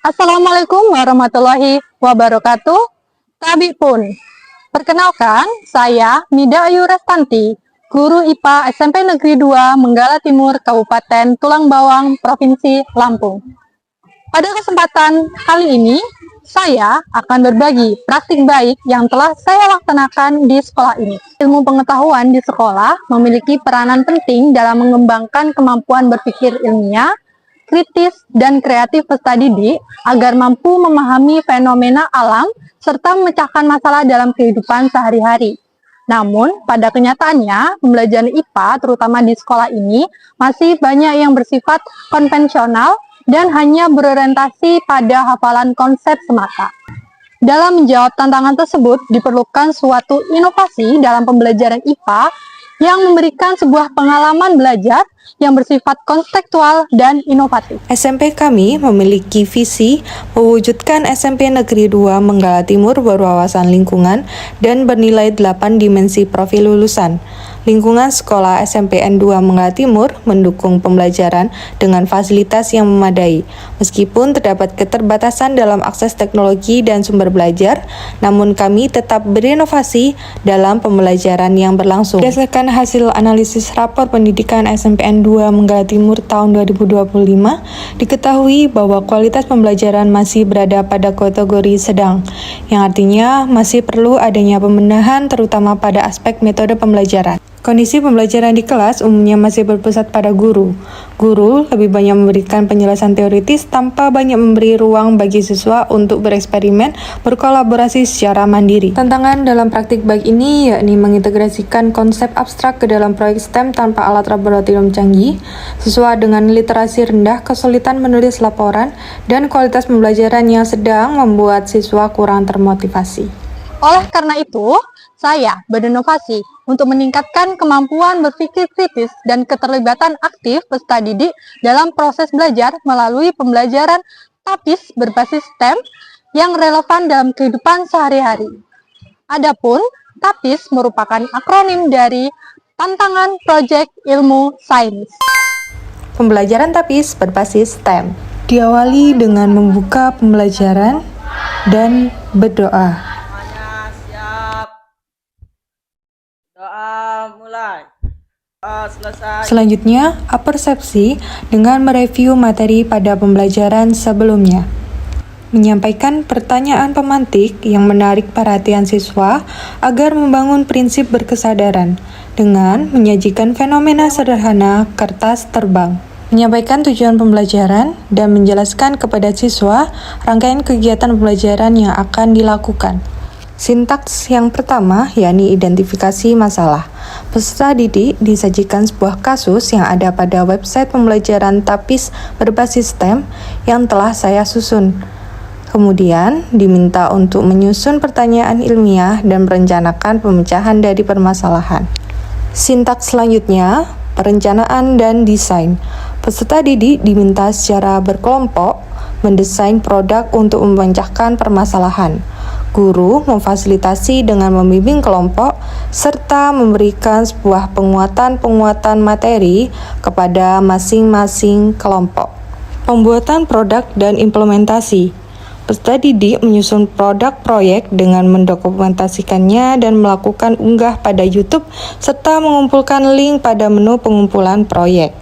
Assalamualaikum warahmatullahi wabarakatuh. Tabi pun. Perkenalkan, saya Mida Ayu Restanti, guru IPA SMP Negeri 2 Menggala Timur, Kabupaten Tulang Bawang, Provinsi Lampung. Pada kesempatan kali ini, saya akan berbagi praktik baik yang telah saya laksanakan di sekolah ini. Ilmu pengetahuan di sekolah memiliki peranan penting dalam mengembangkan kemampuan berpikir ilmiah, kritis, dan kreatif peserta didik agar mampu memahami fenomena alam serta memecahkan masalah dalam kehidupan sehari-hari. Namun, pada kenyataannya, pembelajaran IPA terutama di sekolah ini masih banyak yang bersifat konvensional dan hanya berorientasi pada hafalan konsep semata. Dalam menjawab tantangan tersebut, diperlukan suatu inovasi dalam pembelajaran IPA yang memberikan sebuah pengalaman belajar yang bersifat konseptual dan inovatif. SMP kami memiliki visi mewujudkan SMP Negeri 2 Menggala Timur berwawasan lingkungan dan bernilai 8 dimensi profil lulusan. Lingkungan sekolah SMPN 2 Menggala Timur mendukung pembelajaran dengan fasilitas yang memadai. Meskipun terdapat keterbatasan dalam akses teknologi dan sumber belajar, namun kami tetap berinovasi dalam pembelajaran yang berlangsung. Berdasarkan hasil analisis rapor pendidikan SMPN 2 Menggala Timur tahun 2025, diketahui bahwa kualitas pembelajaran masih berada pada kategori sedang, yang artinya masih perlu adanya pembenahan terutama pada aspek metode pembelajaran. Kondisi pembelajaran di kelas umumnya masih berpusat pada guru. Guru lebih banyak memberikan penjelasan teoritis tanpa banyak memberi ruang bagi siswa untuk bereksperimen, berkolaborasi secara mandiri. Tantangan dalam praktik baik ini yakni mengintegrasikan konsep abstrak ke dalam proyek STEM tanpa alat laboratorium canggih, siswa dengan literasi rendah, kesulitan menulis laporan, dan kualitas pembelajaran yang sedang membuat siswa kurang termotivasi. Oleh karena itu, saya berinovasi untuk meningkatkan kemampuan berpikir kritis dan keterlibatan aktif peserta didik dalam proses belajar melalui pembelajaran TAPIS berbasis STEM yang relevan dalam kehidupan sehari-hari. Adapun TAPIS merupakan akronim dari Tantangan Proyek Ilmu Sains. Pembelajaran TAPIS berbasis STEM diawali dengan membuka pembelajaran dan berdoa. Selanjutnya, apersepsi dengan mereview materi pada pembelajaran sebelumnya. Menyampaikan pertanyaan pemantik yang menarik perhatian siswa agar membangun prinsip berkesadaran dengan menyajikan fenomena sederhana kertas terbang. Menyampaikan tujuan pembelajaran dan menjelaskan kepada siswa rangkaian kegiatan pembelajaran yang akan dilakukan. Sintaks yang pertama yakni identifikasi masalah. Peserta didik disajikan sebuah kasus yang ada pada website pembelajaran TAPIS berbasis STEM yang telah saya susun. Kemudian diminta untuk menyusun pertanyaan ilmiah dan merencanakan pemecahan dari permasalahan. Sintaks selanjutnya, perencanaan dan desain. Peserta didik diminta secara berkelompok mendesain produk untuk memecahkan permasalahan. Guru memfasilitasi dengan membimbing kelompok serta memberikan sebuah penguatan materi kepada masing-masing kelompok. Pembuatan produk dan implementasi. Peserta didik menyusun produk proyek dengan mendokumentasikannya dan melakukan unggah pada YouTube serta mengumpulkan link pada menu pengumpulan proyek.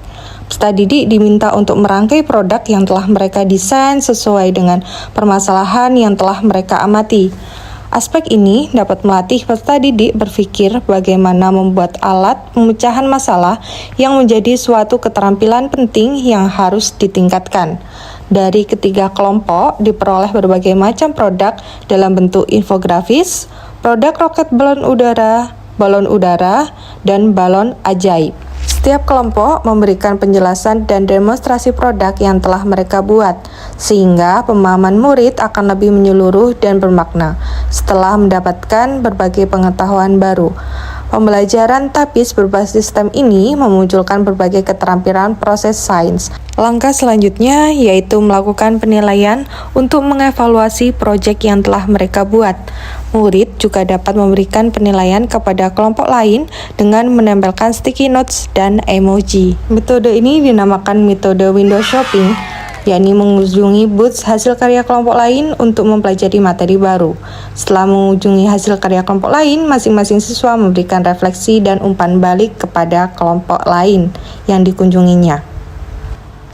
Peserta didik diminta untuk merangkai produk yang telah mereka desain sesuai dengan permasalahan yang telah mereka amati. Aspek ini dapat melatih peserta didik berpikir bagaimana membuat alat pemecahan masalah yang menjadi suatu keterampilan penting yang harus ditingkatkan. Dari ketiga kelompok diperoleh berbagai macam produk dalam bentuk infografis, produk roket balon udara, dan balon ajaib. Setiap kelompok memberikan penjelasan dan demonstrasi produk yang telah mereka buat, sehingga pemahaman murid akan lebih menyeluruh dan bermakna setelah mendapatkan berbagai pengetahuan baru. Pembelajaran TAPIS berbasis STEM ini memunculkan berbagai keterampilan proses sains. Langkah selanjutnya yaitu melakukan penilaian untuk mengevaluasi proyek yang telah mereka buat. Murid juga dapat memberikan penilaian kepada kelompok lain dengan menempelkan sticky notes dan emoji. Metode ini dinamakan metode window shopping. yakni mengunjungi booth hasil karya kelompok lain untuk mempelajari materi baru. Setelah mengunjungi hasil karya kelompok lain, masing-masing siswa memberikan refleksi dan umpan balik kepada kelompok lain yang dikunjunginya.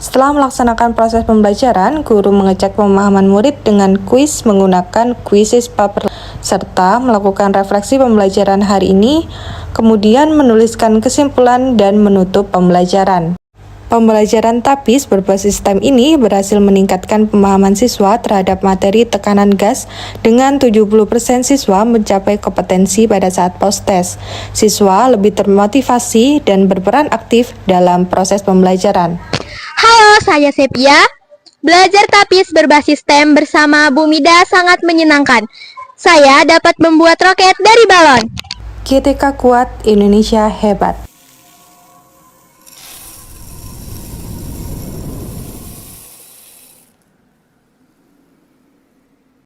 Setelah melaksanakan proses pembelajaran, guru mengecek pemahaman murid dengan kuis menggunakan quizzes paper serta melakukan refleksi pembelajaran hari ini, kemudian menuliskan kesimpulan dan menutup pembelajaran. Pembelajaran TAPIS berbasis STEM ini berhasil meningkatkan pemahaman siswa terhadap materi tekanan gas dengan 70% siswa mencapai kompetensi pada saat post-test. Siswa lebih termotivasi dan berperan aktif dalam proses pembelajaran. Halo, saya Sepia. Belajar TAPIS berbasis STEM bersama Bu Mida sangat menyenangkan. Saya dapat membuat roket dari balon. GTK kuat, Indonesia hebat.